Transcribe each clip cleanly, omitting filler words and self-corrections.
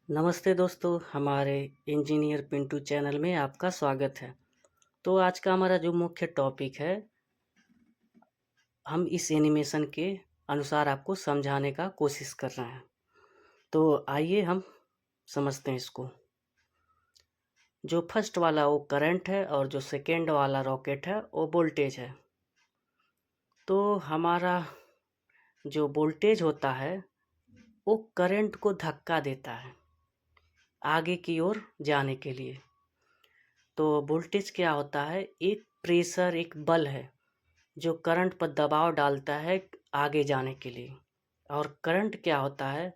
नमस्ते दोस्तों, हमारे इंजीनियर पिंटू चैनल में आपका स्वागत है। तो आज का हमारा जो मुख्य टॉपिक है, हम इस एनिमेशन के अनुसार आपको समझाने का कोशिश कर रहे हैं। तो आइए हम समझते हैं इसको। जो फर्स्ट वाला वो करंट है और जो सेकेंड वाला रॉकेट है वो वोल्टेज है। तो हमारा जो वोल्टेज होता है वो करंट को धक्का देता है आगे की ओर जाने के लिए। तो वोल्टेज क्या होता है? एक प्रेशर, एक बल है जो करंट पर दबाव डालता है आगे जाने के लिए। और करंट क्या होता है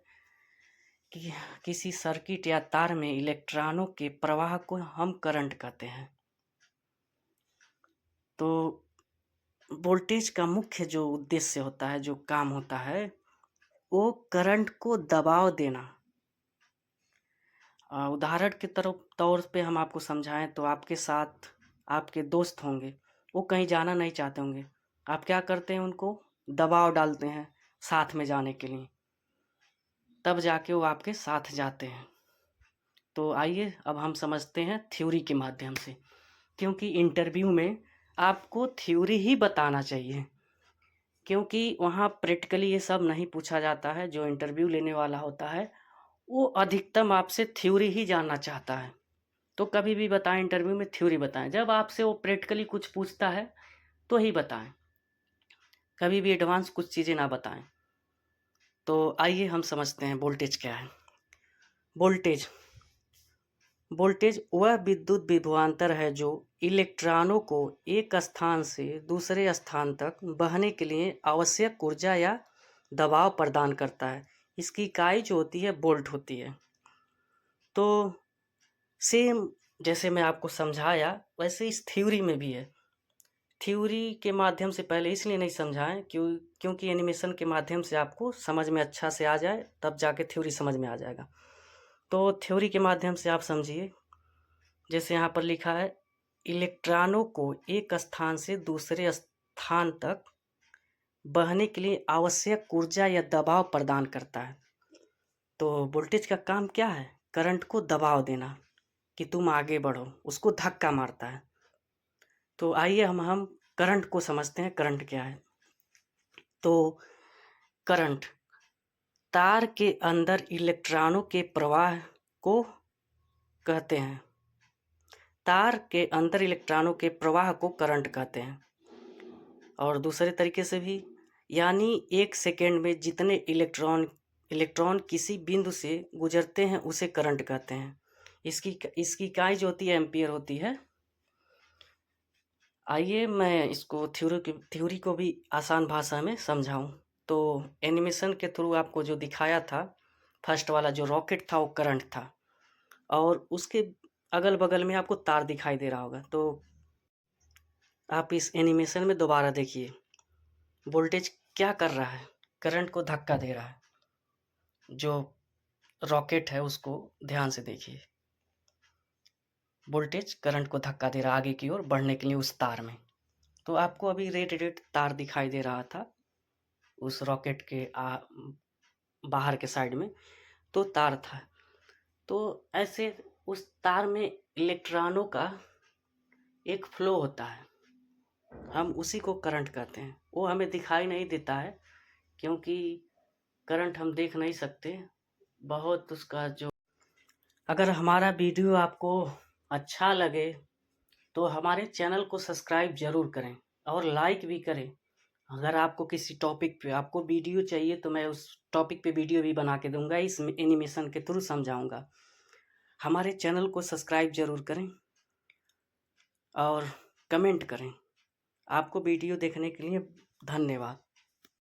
कि किसी सर्किट या तार में इलेक्ट्रॉनों के प्रवाह को हम करंट कहते हैं। तो वोल्टेज का मुख्य जो उद्देश्य होता है, जो काम होता है, वो करंट को दबाव देना। उदाहरण के तौर पे हम आपको समझाएं तो आपके साथ आपके दोस्त होंगे, वो कहीं जाना नहीं चाहते होंगे। आप क्या करते हैं? उनको दबाव डालते हैं साथ में जाने के लिए, तब जाके वो आपके साथ जाते हैं। तो आइए अब हम समझते हैं थ्योरी के माध्यम से, क्योंकि इंटरव्यू में आपको थ्योरी ही बताना चाहिए, क्योंकि वहाँ प्रैक्टिकली ये सब नहीं पूछा जाता है। जो इंटरव्यू लेने वाला होता है वो अधिकतम आपसे थ्योरी ही जानना चाहता है। तो कभी भी बताएं इंटरव्यू में थ्योरी बताएं। जब आपसे वो प्रैक्टिकली कुछ पूछता है तो ही बताएं, कभी भी एडवांस कुछ चीज़ें ना बताएं। तो आइए हम समझते हैं वोल्टेज क्या है। वोल्टेज वोल्टेज वह विद्युत विभवांतर है जो इलेक्ट्रॉनों को एक स्थान से दूसरे स्थान तक बहने के लिए आवश्यक ऊर्जा या दबाव प्रदान करता है। इसकी इकाई जो होती है वोल्ट होती है। तो सेम जैसे मैं आपको समझाया वैसे इस थ्योरी में भी है। थ्योरी के माध्यम से पहले इसलिए नहीं समझाएं क्योंकि एनिमेशन के माध्यम से आपको समझ में अच्छा से आ जाए, तब जाके थ्योरी समझ में आ जाएगा। तो थ्योरी के माध्यम से आप समझिए। जैसे यहाँ पर लिखा है, इलेक्ट्रॉनों को एक स्थान से दूसरे स्थान तक बहने के लिए आवश्यक ऊर्जा या दबाव प्रदान करता है। तो वोल्टेज का काम क्या है? करंट को दबाव देना कि तुम आगे बढ़ो, उसको धक्का मारता है। तो आइए हम करंट को समझते हैं। करंट क्या है? तो करंट तार के अंदर इलेक्ट्रॉनों के प्रवाह को कहते हैं। तार के अंदर इलेक्ट्रॉनों के प्रवाह को करंट कहते हैं। और दूसरे तरीके से भी, यानी एक सेकेंड में जितने इलेक्ट्रॉन किसी बिंदु से गुजरते हैं उसे करंट कहते हैं। इसकी इकाई जो होती है एम्पियर होती है। आइए मैं इसको थ्योरी को भी आसान भाषा में समझाऊं। तो एनिमेशन के थ्रू आपको जो दिखाया था, फर्स्ट वाला जो रॉकेट था वो करंट था, और उसके अगल बगल में आपको तार दिखाई दे रहा होगा। तो आप इस एनिमेशन में दोबारा देखिए, वोल्टेज क्या कर रहा है? करंट को धक्का दे रहा है। जो रॉकेट है उसको ध्यान से देखिए, वोल्टेज करंट को धक्का दे रहा है आगे की ओर बढ़ने के लिए उस तार में। तो आपको अभी रेड रेड तार दिखाई दे रहा था उस रॉकेट के बाहर के साइड में, तो तार था। तो ऐसे उस तार में इलेक्ट्रॉनों का एक फ्लो होता है, हम उसी को करंट कहते हैं। वो हमें दिखाई नहीं देता है क्योंकि करंट हम देख नहीं सकते बहुत उसका जो। अगर हमारा वीडियो आपको अच्छा लगे तो हमारे चैनल को सब्सक्राइब ज़रूर करें और लाइक भी करें। अगर आपको किसी टॉपिक पे आपको वीडियो चाहिए तो मैं उस टॉपिक पे वीडियो भी बना के दूंगा, इस एनिमेशन के थ्रू समझाऊंगा। हमारे चैनल को सब्सक्राइब ज़रूर करें और कमेंट करें। आपको वीडियो देखने के लिए धन्यवाद।